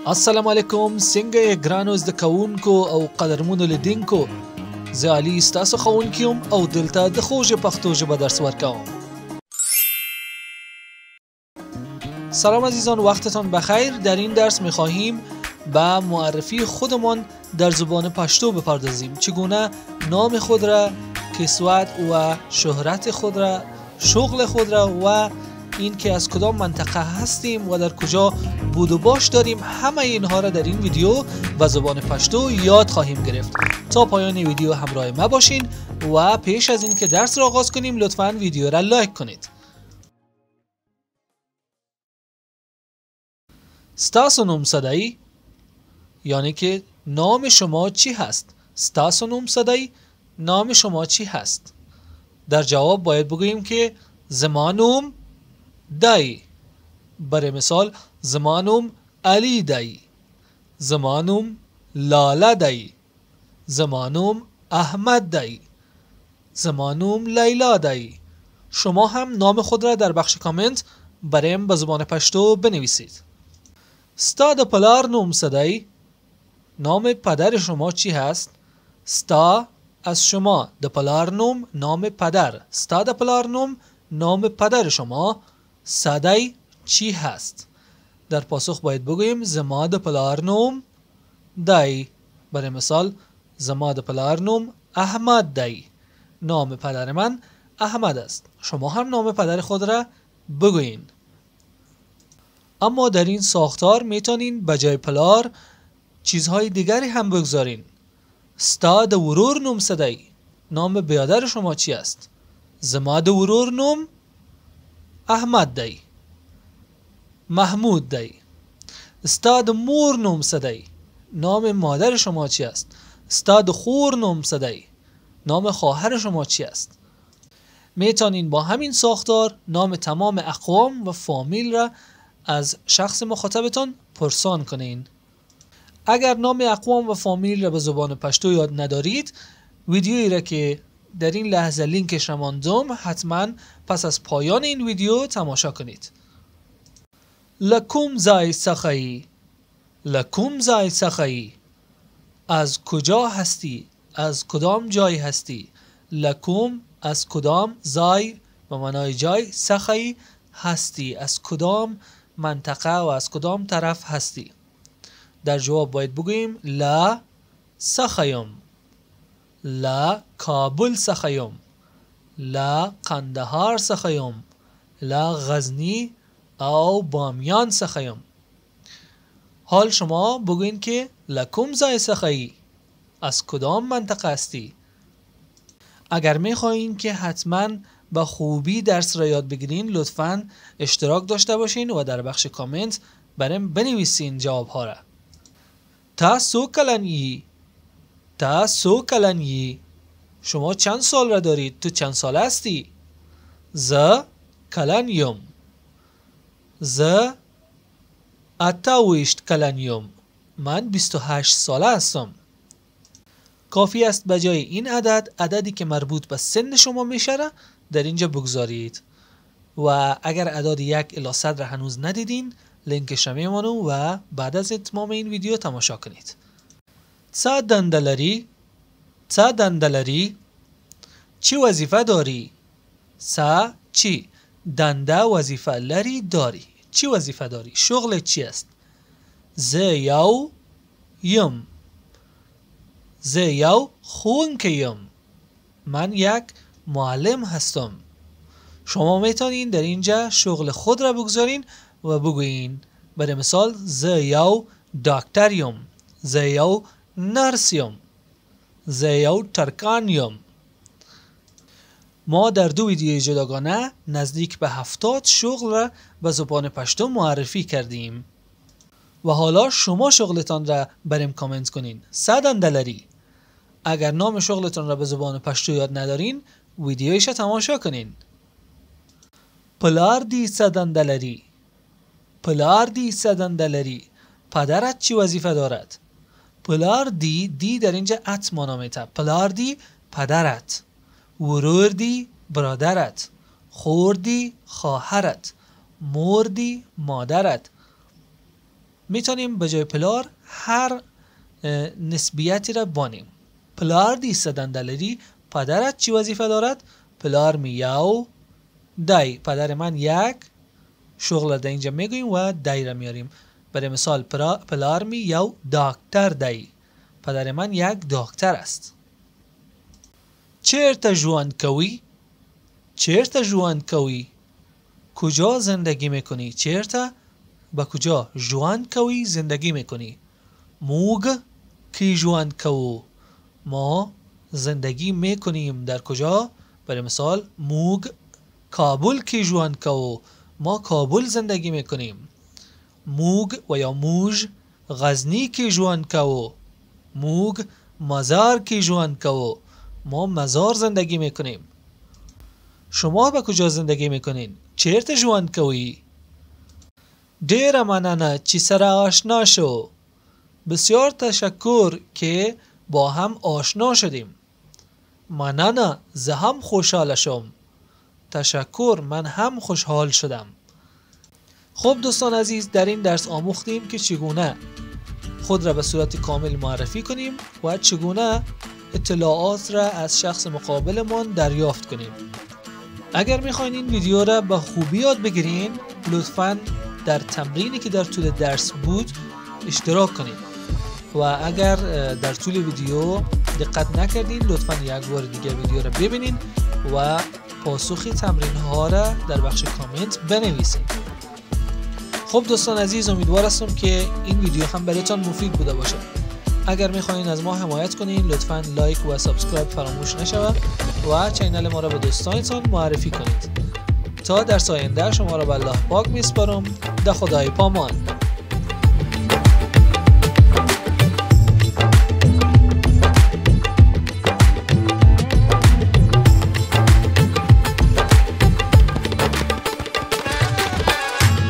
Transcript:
السلام علیکم څنګه یې ګرانو زده کوونکو او قدرمنو لیدونکو زه علي ستاسو ښوونکی یم او دلته د خوږ پښتو ژبه درس ورکوم. سلام عزیزان، وقتتان بخیر. در این درس می‌خواهیم به معرفی خودمان در زبان پشتو بپردازیم. چگونه نام خود را، کسوت و شهرت خود را، شغل خود را و این که از کدام منطقه هستیم و در کجا بود و باش داریم، همه اینها را در این ویدیو به زبان پشتو یاد خواهیم گرفت. تا پایان ویدیو همراه ما باشین و پیش از این که درس را آغاز کنیم لطفاً ویدیو را لایک کنید. ستاسو نوم صدایی یعنی که نام شما چی هست؟ ستاسو نوم صدایی، نام شما چی هست؟ در جواب باید بگوییم که زمانوم دایی. برای مثال زمانوم علی دایی، زمانوم لاله دایی، زمانوم احمد دایی، زمانوم لیلا دایی. شما هم نام خود را در بخش کامنت برایم به زبان پشتو بنویسید. ستا د پلار نوم صدایی، نام پدر شما چی هست؟ ستا از شما، د پلار نوم نام پدر، ستا د پلار نوم نام پدر شما، صدای چی هست؟ در پاسخ باید بگوییم زما د پلار نوم دایی. برای مثال زما د پلار نوم احمد دایی، نام پدر من احمد است. شما هم نام پدر خود را بگویین. اما در این ساختار میتونین به جای پلار چیزهای دیگری هم بگذارین. ستا د ورور نوم صدایی، نام برادر شما چی است؟ زما د ورور نوم احمد دایی، محمود دایی. ستا د مور نوم صدایی، نام مادر شما چی است؟ ستا د خور نوم صدایی، نام خواهر شما چی است؟ میتونین با همین ساختار نام تمام اقوام و فامیل را از شخص مخاطبتان پرسان کنین. اگر نام اقوام و فامیل را به زبان پشتو یاد ندارید، ویدیویی را که در این لحظه لینکش را ماندم حتما پس از پایان این ویدیو تماشا کنید. لکوم زای سخایی، لکوم زای سخایی، از کجا هستی؟ از کدام جای هستی؟ لکوم از کدام، زای به معنای جای، سخایی هستی، از کدام منطقه و از کدام طرف هستی؟ در جواب باید بگوییم لا سخیم، لا کابل سخیم، لا قندهار سخیم، لا غزنی او بامیان سخیم. حال شما بگوین که لکم زای سخایی، از کدام منطقه هستی؟ اگر میخواین که حتما به خوبی درس را یاد بگیرین لطفاً اشتراک داشته باشین و در بخش کامنت برام بنویسین جواب ها را. تا سو کلنی، تا سو کلنی، شما چند سال را دارید؟ تو چند سال هستی؟ ز کلنیم، ز اتاویشت کلنیم، من 28 ساله هستم. کافی است به جای این عدد عددی که مربوط به سن شما میشه را در اینجا بگذارید و اگر اعداد 1 الی 100 را هنوز ندیدین لینکش را میمانم و بعد از اتمام این ویدیو تماشا کنید. چه دندلری؟ چه دندلری؟ چی وظیفه داری؟ چه چی؟ دنده وظیفه، لری داری، چی وظیفه داری؟ شغل چی است؟ ز یو یم، ز یو خوانکه یم، من یک معلم هستم. شما میتونین در اینجا شغل خود را بگذارین و بگوین. برای مثال ز یو دکتر یم، ز یو نرس یم، ز یو ترکان یم. ما در 2 ویدیوی جداگانه نزدیک به 70 شغل را به زبان پشتو معرفی کردیم و حالا شما شغلتان را بریم کامنت کنین. چه دندلری؟ اگر نام شغلتان را به زبان پشتو یاد ندارین ویدیویش را تماشا کنین. پلار دی چه دندلری؟ پلار دی چه دندلری، پدرت چی وظیفه دارد؟ پلار دی، دی در اینجا ات مانا میته. پلار دی پدرت، ورور دی برادرت، خور دی خواهرت، مور دی مادرت. میتونیم به جای پلار هر نسبیتی را بانیم. پلار دیستدن دلری پدرت چی وظیفه دارد؟ پلار می یو دای، پدر من یک شغل در اینجا میگوییم و دای را میاریم. برای مثال پلار می یو دکتر دای، پدر من یک دکتر است. چرت جوان کوی؟ چرت جوان کوی؟ کجا زندگی میکنی؟ چرت با کجا جوان کوی زندگی میکنی؟ موگ کی جوان کو؟ ما زندگی میکنیم در کجا؟ برای مثال موگ کابل کی جوان کو؟ ما کابل زندگی میکنیم. موگ و یا موج غزنی کی جوان کو؟ موگ مزار کی جوان کو؟ ما مزار زندگی میکنیم. شما به کجا زندگی میکنین؟ چرت جوان کوی؟ دیر مننه چی سر آشنا شو. بسیار تشکر که با هم آشنا شدیم. مننه زه هم خوشحال شم. تشکر من هم خوشحال شدم. خب دوستان عزیز، در این درس آموختیم که چگونه خود را به صورت کامل معرفی کنیم و چگونه اطلاعات را از شخص مقابلمان دریافت کنیم. اگر میخواین این ویدیو را به خوبی یاد بگیرین، لطفاً در تمرینی که در طول درس بود اشتراک کنید و اگر در طول ویدیو دقت نکردین لطفاً یک بار دیگه ویدیو را ببینین و پاسخ تمرین ها را در بخش کامنت بنویسین. خب دوستان عزیز، امیدوار هستم که این ویدیو هم برایتان مفید بوده باشه. اگر میخواین از ما حمایت کنین لطفاً لایک و سابسکرایب فراموش نشود و چینل ما را به دوستانتان معرفی کنید. تا در آینده شما را به الله پاک میسپارم. ده خدای پامان.